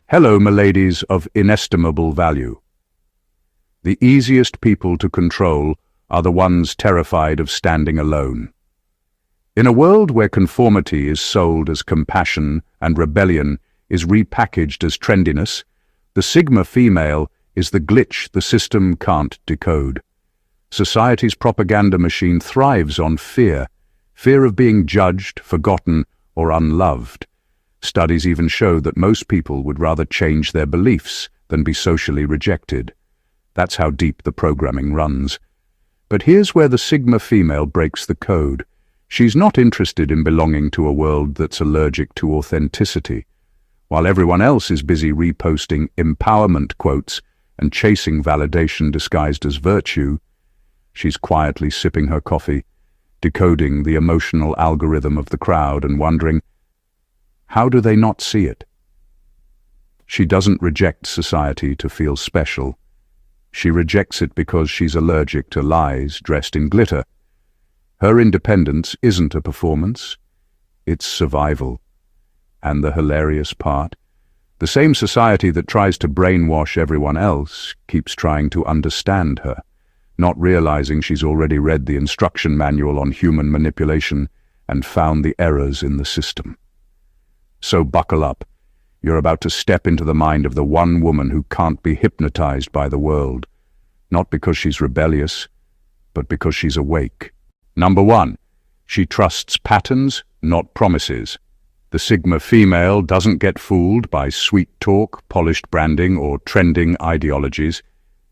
Hello, m'ladies of inestimable value. The easiest people to control are the ones terrified of standing alone. In a world where conformity is sold as compassion and rebellion is repackaged as trendiness, the Sigma female is the glitch the system can't decode. Society's propaganda machine thrives on fear of being judged, forgotten, or unloved. Studies even show that most people would rather change their beliefs than be socially rejected. That's how deep the programming runs. But here's where the Sigma female breaks the code. She's not interested in belonging to a world that's allergic to authenticity. While everyone else is busy reposting empowerment quotes and chasing validation disguised as virtue, she's quietly sipping her coffee, decoding the emotional algorithm of the crowd and wondering, how do they not see it? She doesn't reject society to feel special. She rejects it because she's allergic to lies dressed in glitter. Her independence isn't a performance, it's survival. And the hilarious part? The same society that tries to brainwash everyone else keeps trying to understand her, not realizing she's already read the instruction manual on human manipulation and found the errors in the system. So buckle up. You're about to step into the mind of the one woman who can't be hypnotized by the world, not because she's rebellious, but because she's awake. Number 1, she trusts patterns, not promises. The Sigma female doesn't get fooled by sweet talk, polished branding, or trending ideologies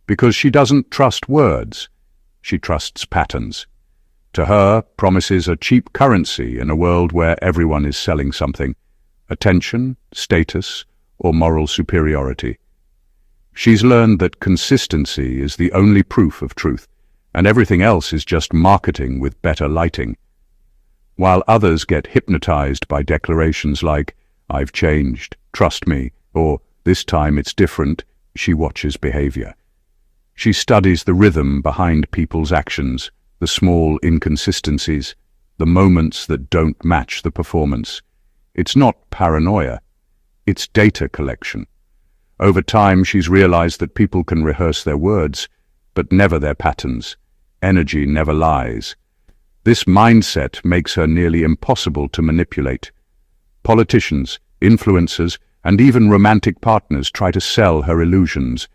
because she doesn't trust words. She trusts patterns. To her, promises are cheap currency in a world where everyone is selling something: attention, status, or moral superiority. She's learned that consistency is the only proof of truth, and everything else is just marketing with better lighting. While others get hypnotized by declarations like, "I've changed, trust me," or "This time it's different," she watches behavior. She studies the rhythm behind people's actions, the small inconsistencies, the moments that don't match the performance. It's not paranoia, it's data collection. Over time, she's realized that people can rehearse their words, but never their patterns. Energy never lies. This mindset makes her nearly impossible to manipulate. Politicians, influencers, and even romantic partners try to sell her illusions,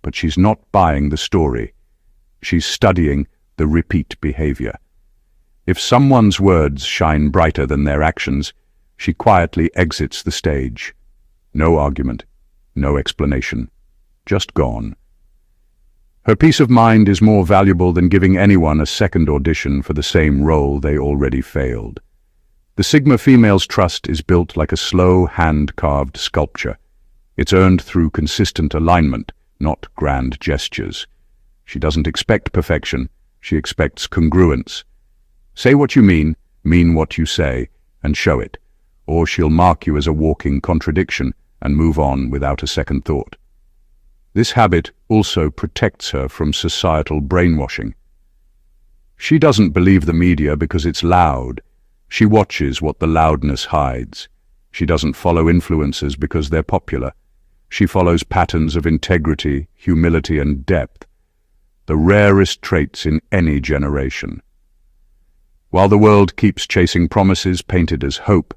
but she's not buying the story. She's studying the repeat behavior. If someone's words shine brighter than their actions, she quietly exits the stage. No argument, no explanation, just gone. Her peace of mind is more valuable than giving anyone a second audition for the same role they already failed. The Sigma female's trust is built like a slow, hand-carved sculpture. It's earned through consistent alignment, not grand gestures. She doesn't expect perfection, she expects congruence. Say what you mean what you say, and show it, or she'll mark you as a walking contradiction and move on without a second thought. This habit also protects her from societal brainwashing. She doesn't believe the media because it's loud. She watches what the loudness hides. She doesn't follow influencers because they're popular. She follows patterns of integrity, humility, and depth, the rarest traits in any generation. While the world keeps chasing promises painted as hope,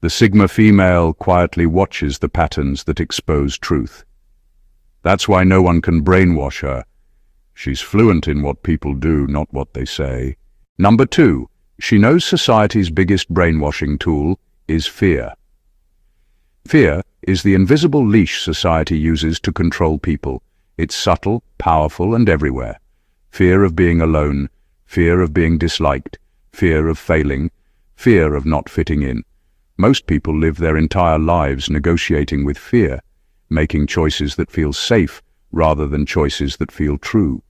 the Sigma female quietly watches the patterns that expose truth. That's why no one can brainwash her. She's fluent in what people do, not what they say. Number 2, she knows society's biggest brainwashing tool is fear. Fear is the invisible leash society uses to control people. It's subtle, powerful, and everywhere. Fear of being alone, fear of being disliked, fear of failing, fear of not fitting in. Most people live their entire lives negotiating with fear, making choices that feel safe rather than choices that feel true.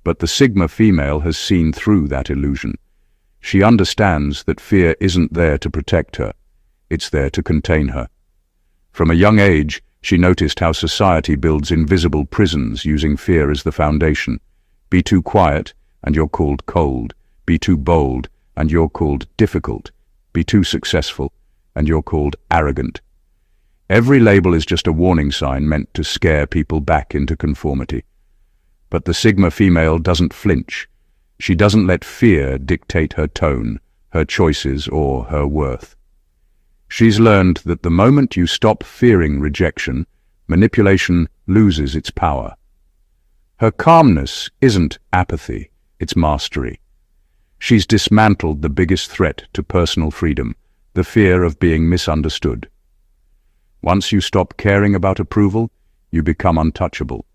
But the Sigma female has seen through that illusion. She understands that fear isn't there to protect her, it's there to contain her. From a young age, she noticed how society builds invisible prisons using fear as the foundation. Be too quiet, and you're called cold. Be too bold, and you're called difficult. Be too successful, and you're called arrogant. Every label is just a warning sign meant to scare people back into conformity. But the Sigma female doesn't flinch. She doesn't let fear dictate her tone, her choices, or her worth. She's learned that the moment you stop fearing rejection, manipulation loses its power. Her calmness isn't apathy, it's mastery. She's dismantled the biggest threat to personal freedom, the fear of being misunderstood. Once you stop caring about approval, you become untouchable.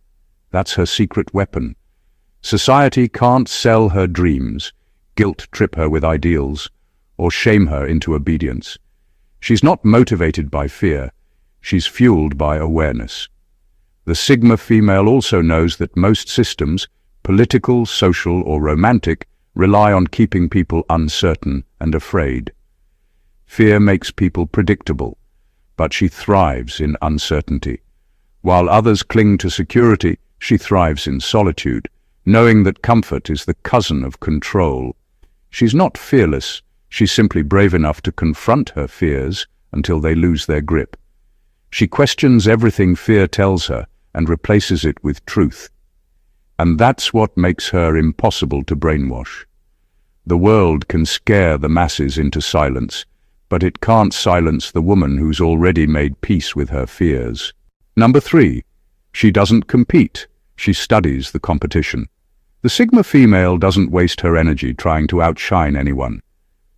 That's her secret weapon. Society can't sell her dreams, guilt trip her with ideals, or shame her into obedience. She's not motivated by fear, she's fueled by awareness. The Sigma female also knows that most systems, political, social, or romantic, rely on keeping people uncertain and afraid. Fear makes people predictable, but she thrives in uncertainty. While others cling to security, she thrives in solitude, knowing that comfort is the cousin of control. She's not fearless, she's simply brave enough to confront her fears until they lose their grip. She questions everything fear tells her and replaces it with truth. And that's what makes her impossible to brainwash. The world can scare the masses into silence, but it can't silence the woman who's already made peace with her fears. Number 3. She doesn't compete, she studies the competition. The Sigma female doesn't waste her energy trying to outshine anyone.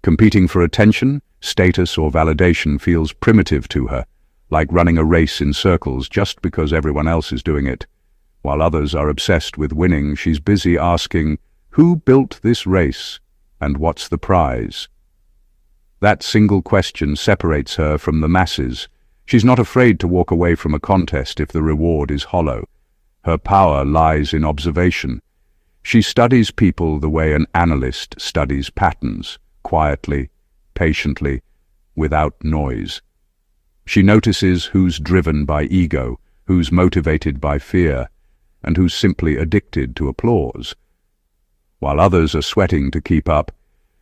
Competing for attention, status, or validation feels primitive to her, like running a race in circles just because everyone else is doing it. While others are obsessed with winning, she's busy asking, who built this race, and what's the prize? That single question separates her from the masses. She's not afraid to walk away from a contest if the reward is hollow. Her power lies in observation. She studies people the way an analyst studies patterns, quietly, patiently, without noise. She notices who's driven by ego, who's motivated by fear, and who's simply addicted to applause. While others are sweating to keep up,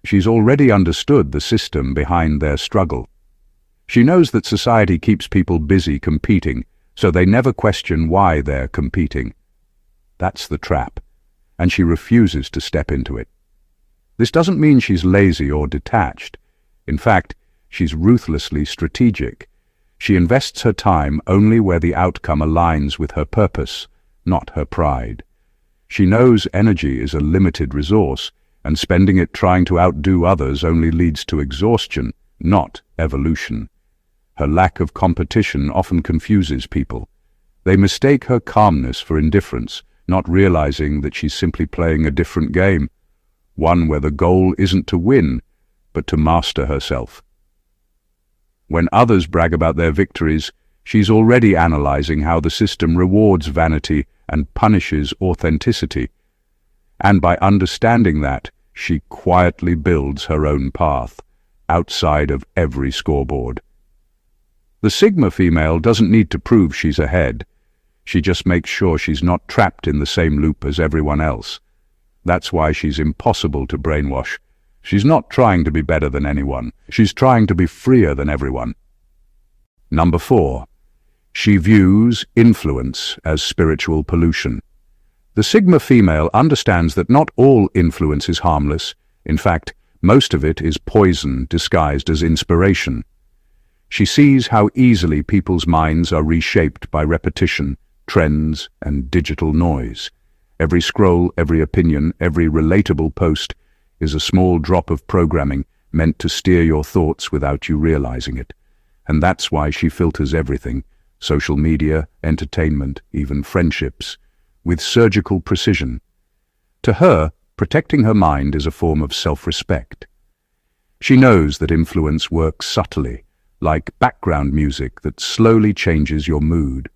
she's already understood the system behind their struggle. She knows that society keeps people busy competing, so they never question why they're competing. That's the trap, and she refuses to step into it. This doesn't mean she's lazy or detached. In fact, she's ruthlessly strategic. She invests her time only where the outcome aligns with her purpose, not her pride. She knows energy is a limited resource, and spending it trying to outdo others only leads to exhaustion, not evolution. Her lack of competition often confuses people. They mistake her calmness for indifference, not realizing that she's simply playing a different game, one where the goal isn't to win, but to master herself. When others brag about their victories, she's already analyzing how the system rewards vanity and punishes authenticity. And by understanding that, she quietly builds her own path, outside of every scoreboard. The Sigma female doesn't need to prove she's ahead. She just makes sure she's not trapped in the same loop as everyone else. That's why she's impossible to brainwash. She's not trying to be better than anyone. She's trying to be freer than everyone. Number 4. She views influence as spiritual pollution. The Sigma female understands that not all influence is harmless. In fact, most of it is poison disguised as inspiration. She sees how easily people's minds are reshaped by repetition, trends, and digital noise. Every scroll, every opinion, every relatable post is a small drop of programming meant to steer your thoughts without you realizing it. And that's why she filters everything, social media, entertainment, even friendships, with surgical precision. To her, protecting her mind is a form of self-respect. She knows that influence works subtly, like background music that slowly changes your mood.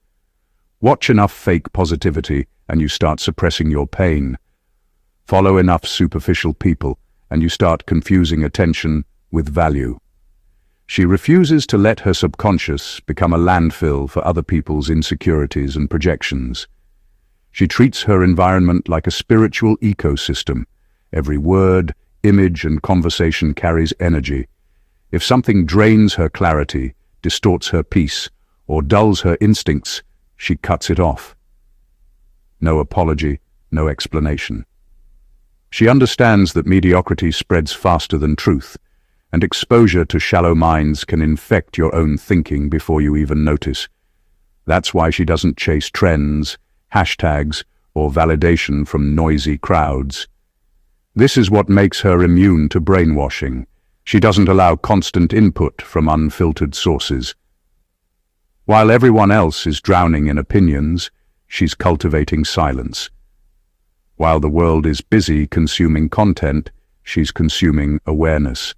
Watch enough fake positivity and you start suppressing your pain. Follow enough superficial people and you start confusing attention with value. She refuses to let her subconscious become a landfill for other people's insecurities and projections. She treats her environment like a spiritual ecosystem. Every word, image, and conversation carries energy. If something drains her clarity, distorts her peace, or dulls her instincts, she cuts it off. No apology, no explanation. She understands that mediocrity spreads faster than truth, and exposure to shallow minds can infect your own thinking before you even notice. That's why she doesn't chase trends, hashtags, or validation from noisy crowds. This is what makes her immune to brainwashing. She doesn't allow constant input from unfiltered sources. While everyone else is drowning in opinions, she's cultivating silence. While the world is busy consuming content, she's consuming awareness.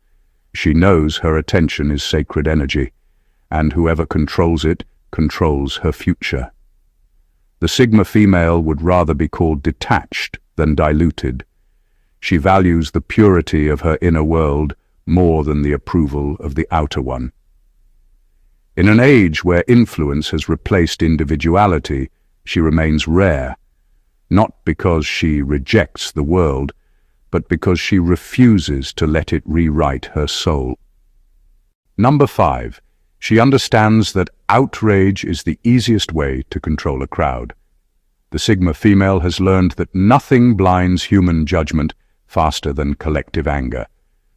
She knows her attention is sacred energy, and whoever controls it controls her future. The Sigma female would rather be called detached than diluted. She values the purity of her inner world more than the approval of the outer one. In an age where influence has replaced individuality, she remains rare, not because she rejects the world, but because she refuses to let it rewrite her soul. Number 5. She understands that outrage is the easiest way to control a crowd. The Sigma female has learned that nothing blinds human judgment faster than collective anger.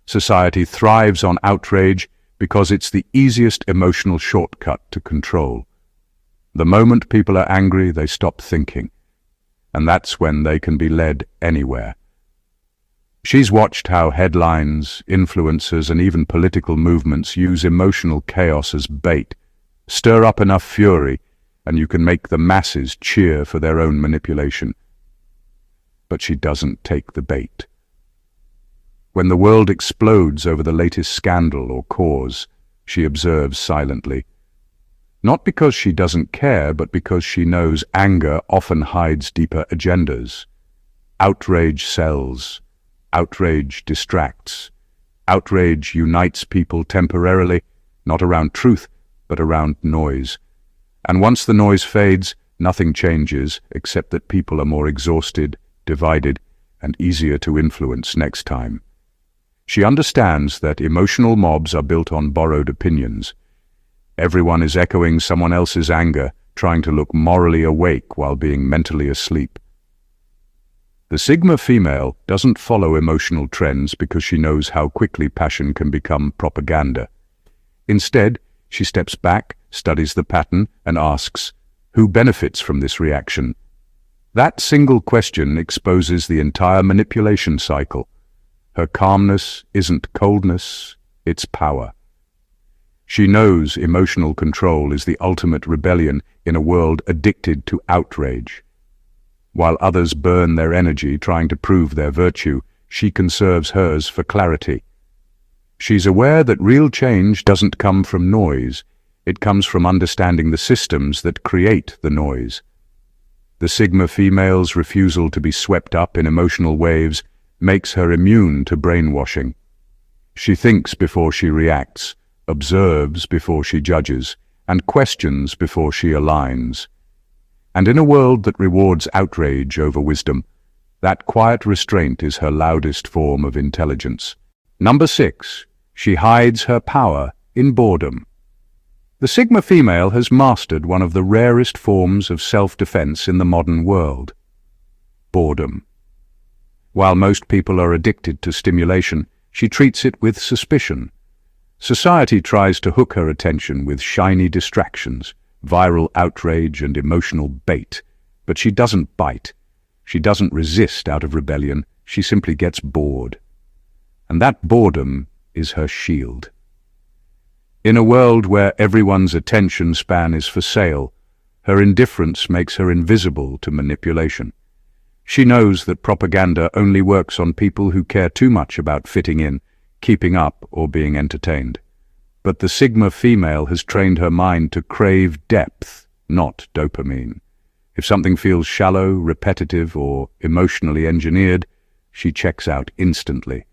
Society thrives on outrage because it's the easiest emotional shortcut to control. The moment people are angry, they stop thinking, and that's when they can be led anywhere. She's watched how headlines, influencers, and even political movements use emotional chaos as bait. Stir up enough fury, and you can make the masses cheer for their own manipulation. But she doesn't take the bait. When the world explodes over the latest scandal or cause, she observes silently. Not because she doesn't care, but because she knows anger often hides deeper agendas. Outrage sells. Outrage distracts. Outrage unites people temporarily, not around truth, but around noise. And once the noise fades, nothing changes except that people are more exhausted, divided, and easier to influence next time. She understands that emotional mobs are built on borrowed opinions. Everyone is echoing someone else's anger, trying to look morally awake while being mentally asleep. The Sigma female doesn't follow emotional trends because she knows how quickly passion can become propaganda. Instead, she steps back, studies the pattern, and asks, who benefits from this reaction? That single question exposes the entire manipulation cycle. Her calmness isn't coldness, it's power. She knows emotional control is the ultimate rebellion in a world addicted to outrage. While others burn their energy trying to prove their virtue, she conserves hers for clarity. She's aware that real change doesn't come from noise, it comes from understanding the systems that create the noise. The Sigma female's refusal to be swept up in emotional waves makes her immune to brainwashing. She thinks before she reacts, observes before she judges, and questions before she aligns. And in a world that rewards outrage over wisdom, that quiet restraint is her loudest form of intelligence. Number 6. She hides her power in boredom. The Sigma female has mastered one of the rarest forms of self-defense in the modern world: boredom. While most people are addicted to stimulation, she treats it with suspicion. Society tries to hook her attention with shiny distractions, viral outrage, and emotional bait, but she doesn't bite. She doesn't resist out of rebellion, she simply gets bored. And that boredom is her shield. In a world where everyone's attention span is for sale, her indifference makes her invisible to manipulation. She knows that propaganda only works on people who care too much about fitting in, keeping up, or being entertained. But the Sigma female has trained her mind to crave depth, not dopamine. If something feels shallow, repetitive, or emotionally engineered, she checks out instantly.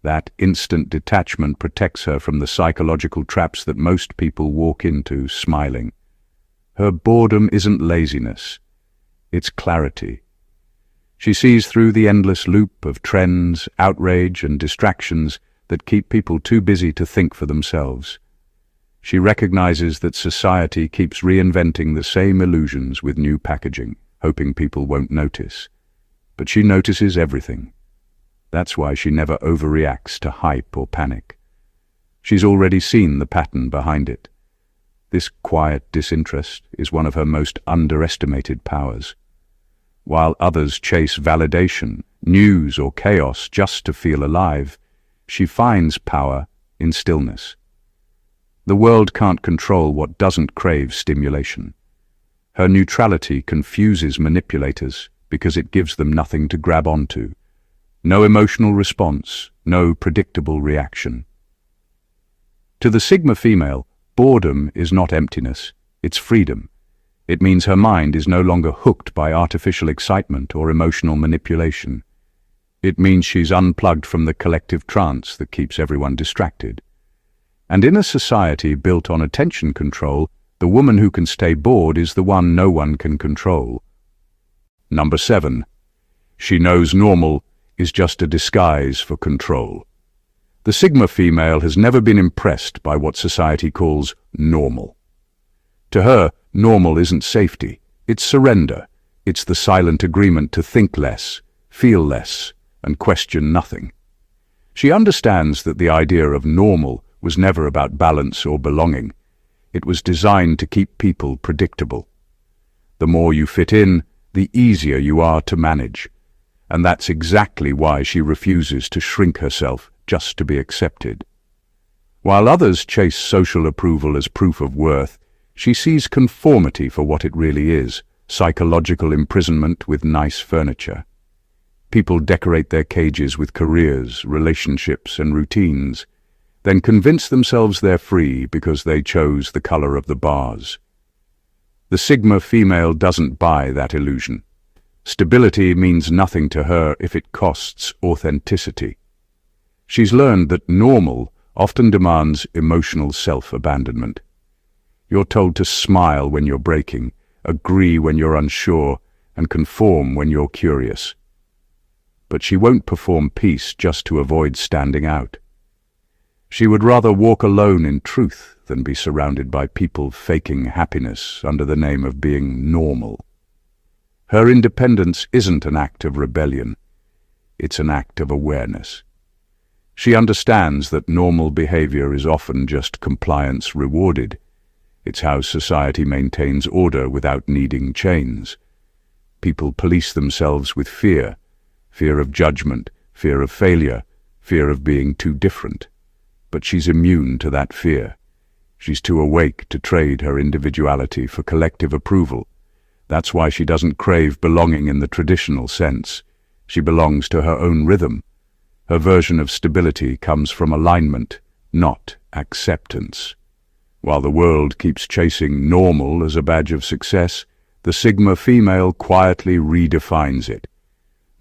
That instant detachment protects her from the psychological traps that most people walk into smiling. Her boredom isn't laziness, it's clarity. She sees through the endless loop of trends, outrage, and distractions that keep people too busy to think for themselves. She recognizes that society keeps reinventing the same illusions with new packaging, hoping people won't notice. But she notices everything. That's why she never overreacts to hype or panic. She's already seen the pattern behind it. This quiet disinterest is one of her most underestimated powers. While others chase validation, news, or chaos just to feel alive, she finds power in stillness. The world can't control what doesn't crave stimulation. Her neutrality confuses manipulators because it gives them nothing to grab onto. No emotional response, no predictable reaction. To the Sigma female, boredom is not emptiness, it's freedom. It means her mind is no longer hooked by artificial excitement or emotional manipulation. It means she's unplugged from the collective trance that keeps everyone distracted. And in a society built on attention control, the woman who can stay bored is the one no one can control. Number 7. She knows normal is just a disguise for control. The Sigma female has never been impressed by what society calls normal. To her, normal isn't safety, it's surrender. It's the silent agreement to think less, feel less, and question nothing. She understands that the idea of normal was never about balance or belonging. It was designed to keep people predictable. The more you fit in, the easier you are to manage. And that's exactly why she refuses to shrink herself just to be accepted. While others chase social approval as proof of worth, she sees conformity for what it really is, psychological imprisonment with nice furniture. People decorate their cages with careers, relationships, and routines, then convince themselves they're free because they chose the color of the bars. The Sigma female doesn't buy that illusion. Stability means nothing to her if it costs authenticity. She's learned that normal often demands emotional self-abandonment. You're told to smile when you're breaking, agree when you're unsure, and conform when you're curious. But she won't perform peace just to avoid standing out. She would rather walk alone in truth than be surrounded by people faking happiness under the name of being normal. Her independence isn't an act of rebellion. It's an act of awareness. She understands that normal behavior is often just compliance rewarded. It's how society maintains order without needing chains. People police themselves with fear of judgment, fear of failure, fear of being too different. But she's immune to that fear. She's too awake to trade her individuality for collective approval. That's why she doesn't crave belonging in the traditional sense. She belongs to her own rhythm. Her version of stability comes from alignment, not acceptance. While the world keeps chasing normal as a badge of success, the Sigma female quietly redefines it.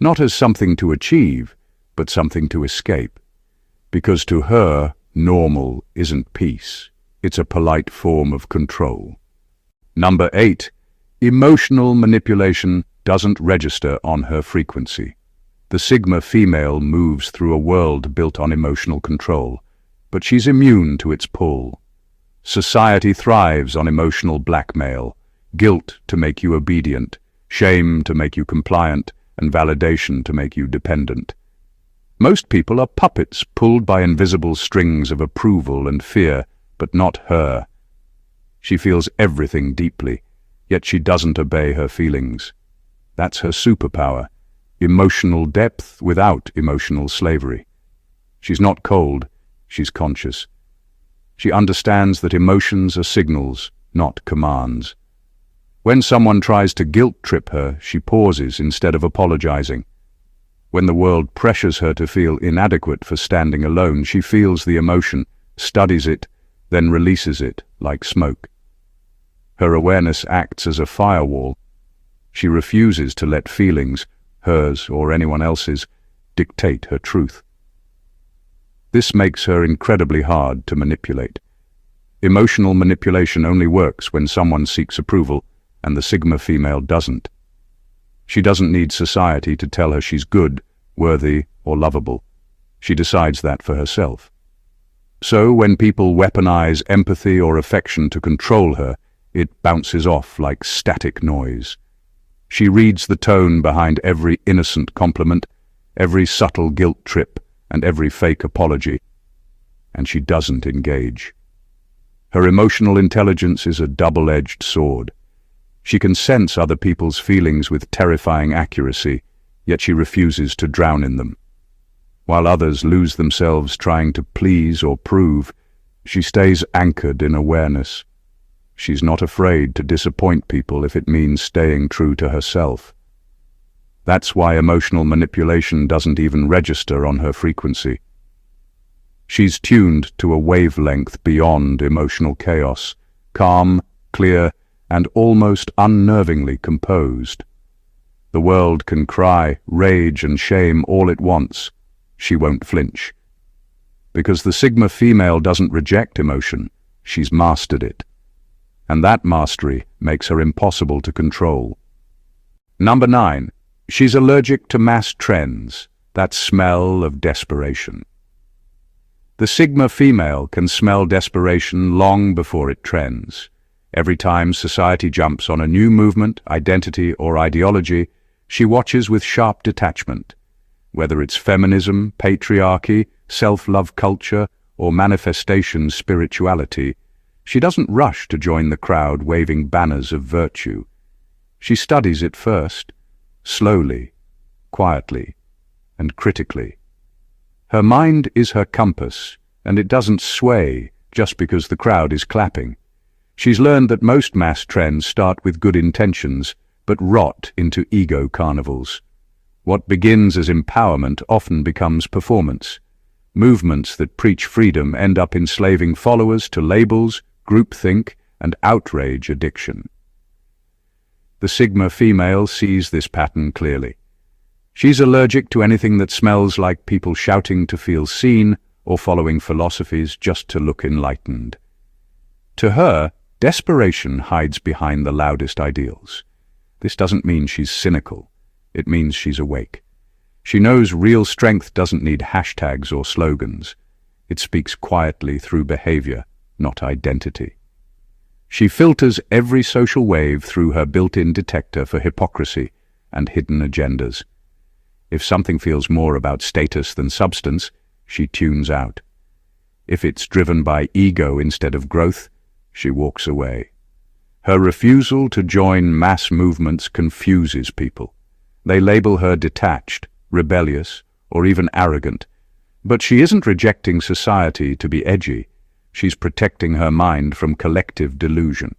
Not as something to achieve, but something to escape. Because to her, normal isn't peace. It's a polite form of control. Number 8. Emotional manipulation doesn't register on her frequency. The Sigma female moves through a world built on emotional control, but she's immune to its pull. Society thrives on emotional blackmail, guilt to make you obedient, shame to make you compliant, and validation to make you dependent. Most people are puppets pulled by invisible strings of approval and fear, but not her. She feels everything deeply, yet she doesn't obey her feelings. That's her superpower, emotional depth without emotional slavery. She's not cold, she's conscious. She understands that emotions are signals, not commands. When someone tries to guilt-trip her, she pauses instead of apologizing. When the world pressures her to feel inadequate for standing alone, she feels the emotion, studies it, then releases it like smoke. Her awareness acts as a firewall. She refuses to let feelings, hers or anyone else's, dictate her truth. This makes her incredibly hard to manipulate. Emotional manipulation only works when someone seeks approval, and the Sigma female doesn't. She doesn't need society to tell her she's good, worthy, or lovable. She decides that for herself. So when people weaponize empathy or affection to control her, it bounces off like static noise. She reads the tone behind every innocent compliment, every subtle guilt trip, and every fake apology, and she doesn't engage. Her emotional intelligence is a double-edged sword. She can sense other people's feelings with terrifying accuracy, yet she refuses to drown in them. While others lose themselves trying to please or prove, she stays anchored in awareness. She's not afraid to disappoint people if it means staying true to herself. That's why emotional manipulation doesn't even register on her frequency. She's tuned to a wavelength beyond emotional chaos, calm, clear, and almost unnervingly composed. The world can cry, rage, and shame all at once. She won't flinch. Because the Sigma female doesn't reject emotion, she's mastered it. And that mastery makes her impossible to control. Number 9. She's allergic to mass trends, that smell of desperation. The Sigma female can smell desperation long before it trends. Every time society jumps on a new movement, identity, or ideology, she watches with sharp detachment. Whether it's feminism, patriarchy, self-love culture, or manifestation spirituality, she doesn't rush to join the crowd waving banners of virtue. She studies it first, slowly, quietly, and critically. Her mind is her compass, and it doesn't sway just because the crowd is clapping. She's learned that most mass trends start with good intentions, but rot into ego carnivals. What begins as empowerment often becomes performance. Movements that preach freedom end up enslaving followers to labels, groupthink, and outrage addiction. The Sigma female sees this pattern clearly. She's allergic to anything that smells like people shouting to feel seen or following philosophies just to look enlightened. To her, desperation hides behind the loudest ideals. This doesn't mean she's cynical. It means she's awake. She knows real strength doesn't need hashtags or slogans. It speaks quietly through behavior, not identity. She filters every social wave through her built-in detector for hypocrisy and hidden agendas. If something feels more about status than substance, she tunes out. If it's driven by ego instead of growth, she walks away. Her refusal to join mass movements confuses people. They label her detached, rebellious, or even arrogant. But she isn't rejecting society to be edgy. She's protecting her mind from collective delusion.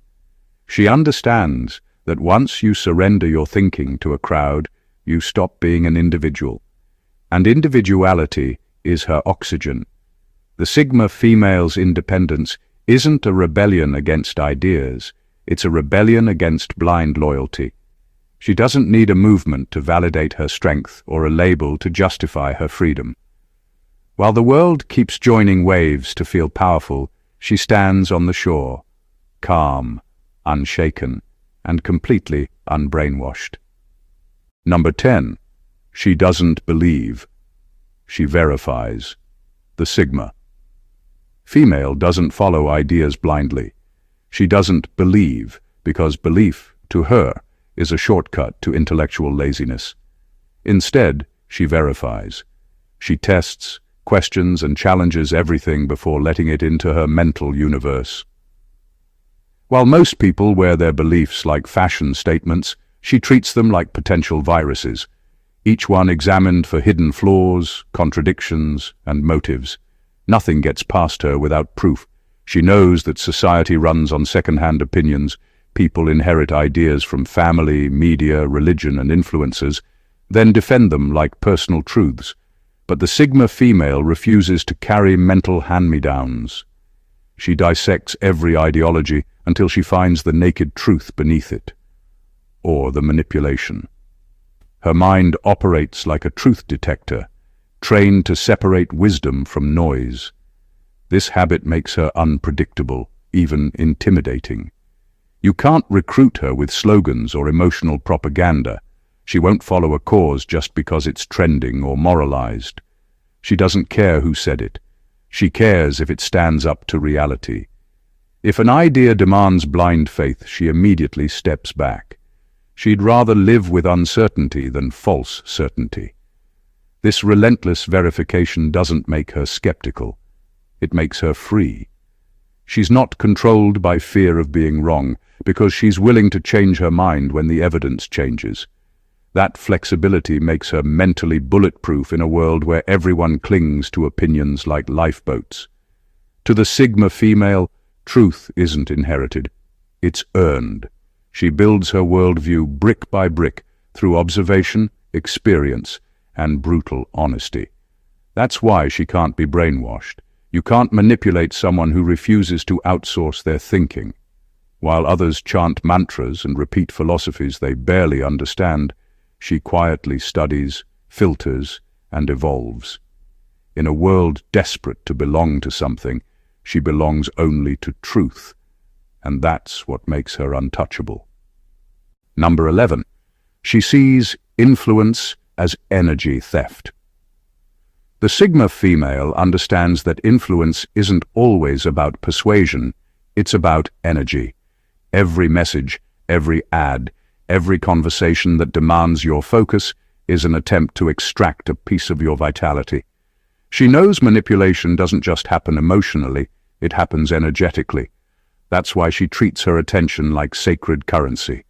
She understands that once you surrender your thinking to a crowd, you stop being an individual. And individuality is her oxygen. The Sigma female's independence isn't a rebellion against ideas. It's a rebellion against blind loyalty. She doesn't need a movement to validate her strength or a label to justify her freedom. While the world keeps joining waves to feel powerful, she stands on the shore, calm, unshaken, and completely unbrainwashed. Number 10. She doesn't believe. She verifies. The Sigma female doesn't follow ideas blindly. She doesn't believe because belief, to her, is a shortcut to intellectual laziness. Instead, she verifies. She tests, questions, and challenges everything before letting it into her mental universe. While most people wear their beliefs like fashion statements, she treats them like potential viruses, each one examined for hidden flaws, contradictions, and motives. Nothing gets past her without proof. She knows that society runs on second-hand opinions. People inherit ideas from family, media, religion, and influencers, then defend them like personal truths. But the Sigma female refuses to carry mental hand-me-downs. She dissects every ideology until she finds the naked truth beneath it, or the manipulation. Her mind operates like a truth detector, trained to separate wisdom from noise. This habit makes her unpredictable, even intimidating. You can't recruit her with slogans or emotional propaganda. She won't follow a cause just because it's trending or moralized. She doesn't care who said it. She cares if it stands up to reality. If an idea demands blind faith, she immediately steps back. She'd rather live with uncertainty than false certainty. This relentless verification doesn't make her skeptical. It makes her free. She's not controlled by fear of being wrong, because she's willing to change her mind when the evidence changes. That flexibility makes her mentally bulletproof in a world where everyone clings to opinions like lifeboats. To the Sigma female, truth isn't inherited. It's earned. She builds her worldview brick by brick through observation, experience, and brutal honesty. That's why she can't be brainwashed. You can't manipulate someone who refuses to outsource their thinking. While others chant mantras and repeat philosophies they barely understand, she quietly studies, filters, and evolves. In a world desperate to belong to something, she belongs only to truth, and that's what makes her untouchable. Number 11. She sees influence as energy theft. The Sigma female understands that influence isn't always about persuasion, it's about energy. Every message, every ad, every conversation that demands your focus is an attempt to extract a piece of your vitality. She knows manipulation doesn't just happen emotionally, it happens energetically. That's why she treats her attention like sacred currency.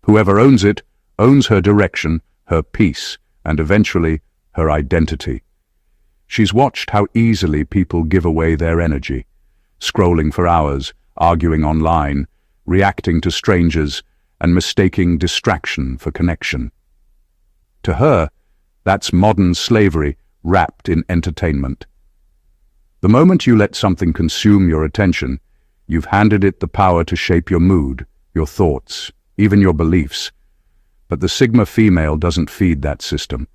Whoever owns it owns her direction, her peace, and eventually her identity. She's watched how easily people give away their energy, scrolling for hours, arguing online, reacting to strangers, and mistaking distraction for connection. To her, that's modern slavery wrapped in entertainment. The moment you let something consume your attention, you've handed it the power to shape your mood, your thoughts, even your beliefs. But the Sigma female doesn't feed that system.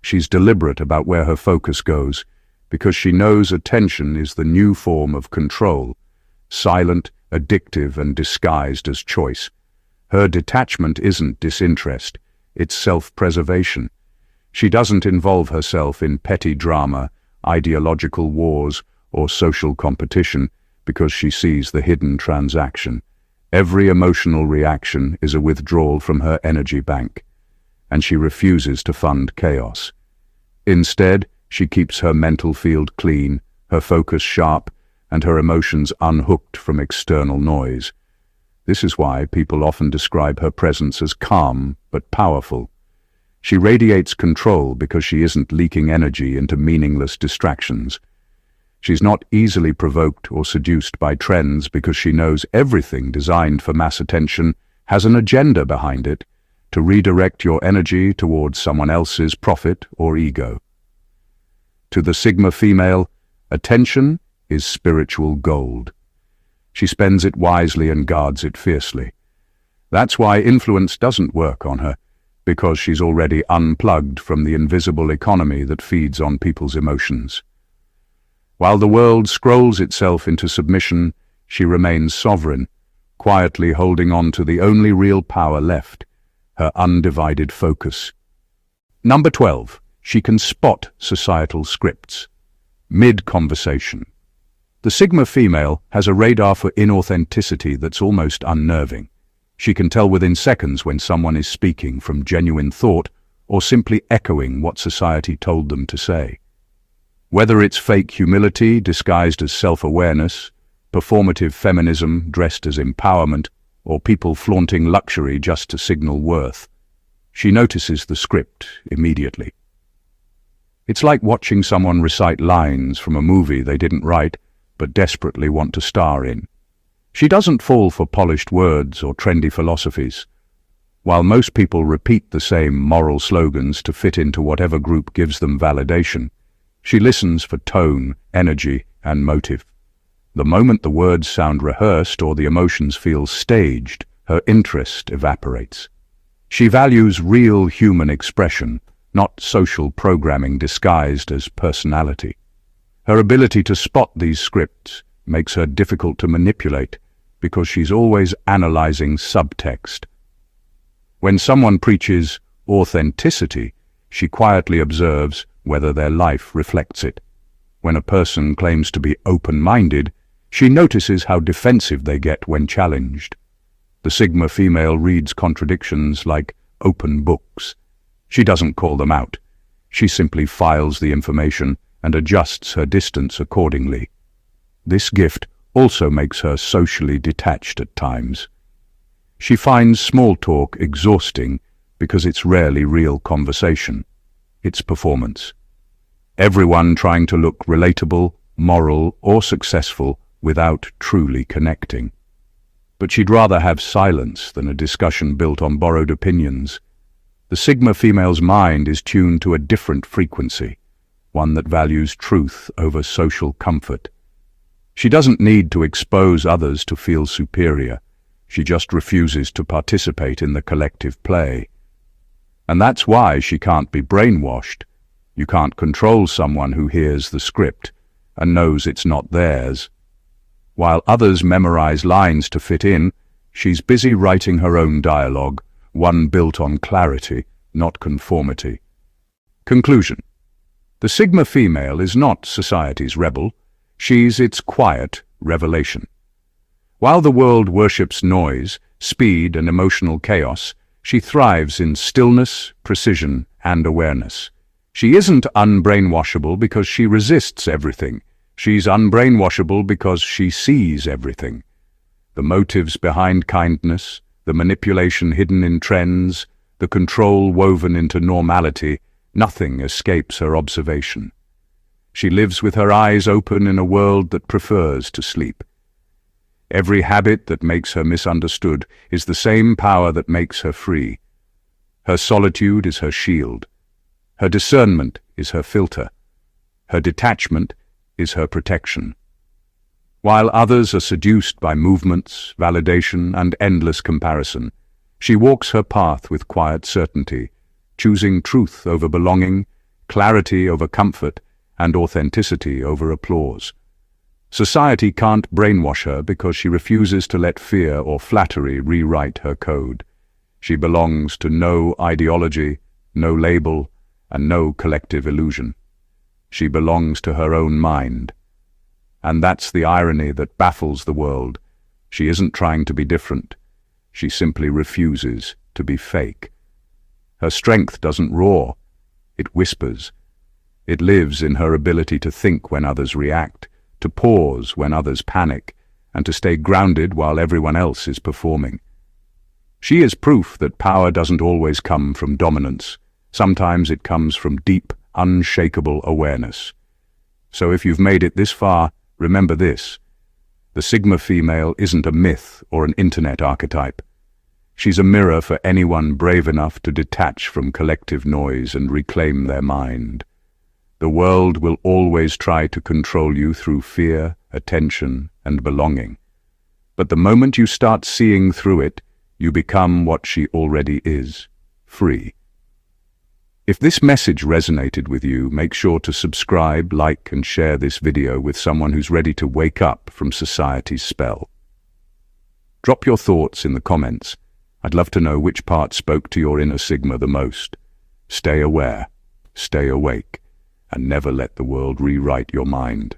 She's deliberate about where her focus goes, because she knows attention is the new form of control, silent, addictive, and disguised as choice. Her detachment isn't disinterest, it's self-preservation. She doesn't involve herself in petty drama, ideological wars, or social competition because she sees the hidden transaction. Every emotional reaction is a withdrawal from her energy bank, and she refuses to fund chaos. Instead, she keeps her mental field clean, her focus sharp, and her emotions unhooked from external noise. This is why people often describe her presence as calm but powerful. She radiates control because she isn't leaking energy into meaningless distractions. She's not easily provoked or seduced by trends because she knows everything designed for mass attention has an agenda behind it, to redirect your energy towards someone else's profit or ego. To the Sigma female, attention is spiritual gold. She spends it wisely and guards it fiercely. That's why influence doesn't work on her, because she's already unplugged from the invisible economy that feeds on people's emotions. While the world scrolls itself into submission, she remains sovereign, quietly holding on to the only real power left, her undivided focus. Number 12. She can spot societal scripts. Mid-conversation. The Sigma female has a radar for inauthenticity that's almost unnerving. She can tell within seconds when someone is speaking from genuine thought or simply echoing what society told them to say. Whether it's fake humility disguised as self-awareness, performative feminism dressed as empowerment, or people flaunting luxury just to signal worth, she notices the script immediately. It's like watching someone recite lines from a movie they didn't write but desperately want to star in. She doesn't fall for polished words or trendy philosophies. While most people repeat the same moral slogans to fit into whatever group gives them validation, she listens for tone, energy, and motive. The moment the words sound rehearsed or the emotions feel staged, her interest evaporates. She values real human expression, not social programming disguised as personality. Her ability to spot these scripts makes her difficult to manipulate because she's always analyzing subtext. When someone preaches authenticity, she quietly observes whether their life reflects it. When a person claims to be open-minded, she notices how defensive they get when challenged. The Sigma female reads contradictions like open books. She doesn't call them out. She simply files the information and adjusts her distance accordingly. This gift also makes her socially detached at times. She finds small talk exhausting because it's rarely real conversation. It's performance. Everyone trying to look relatable, moral, or successful without truly connecting. But she'd rather have silence than a discussion built on borrowed opinions. The Sigma female's mind is tuned to a different frequency, one that values truth over social comfort. She doesn't need to expose others to feel superior. She just refuses to participate in the collective play. And that's why she can't be brainwashed. You can't control someone who hears the script and knows it's not theirs. While others memorize lines to fit in, she's busy writing her own dialogue, one built on clarity, not conformity. Conclusion. The Sigma female is not society's rebel. She's its quiet revelation. While the world worships noise, speed, and emotional chaos, she thrives in stillness, precision, and awareness. She isn't unbrainwashable because she resists everything. She's unbrainwashable because she sees everything. The motives behind kindness, the manipulation hidden in trends, the control woven into normality, nothing escapes her observation. She lives with her eyes open in a world that prefers to sleep. Every habit that makes her misunderstood is the same power that makes her free. Her solitude is her shield. Her discernment is her filter. Her detachment is her protection. While others are seduced by movements, validation, and endless comparison, she walks her path with quiet certainty, choosing truth over belonging, clarity over comfort, and authenticity over applause. Society can't brainwash her because she refuses to let fear or flattery rewrite her code. She belongs to no ideology, no label, and no collective illusion. She belongs to her own mind. And that's the irony that baffles the world. She isn't trying to be different. She simply refuses to be fake. Her strength doesn't roar. It whispers. It lives in her ability to think when others react, to pause when others panic, and to stay grounded while everyone else is performing. She is proof that power doesn't always come from dominance. Sometimes it comes from deep, unshakable awareness. So if you've made it this far, remember this. The Sigma female isn't a myth or an internet archetype. She's a mirror for anyone brave enough to detach from collective noise and reclaim their mind. The world will always try to control you through fear, attention, and belonging. But the moment you start seeing through it, you become what she already is, free. If this message resonated with you, make sure to subscribe, like, and share this video with someone who's ready to wake up from society's spell. Drop your thoughts in the comments. I'd love to know which part spoke to your inner Sigma the most. Stay aware, stay awake, and never let the world rewrite your mind.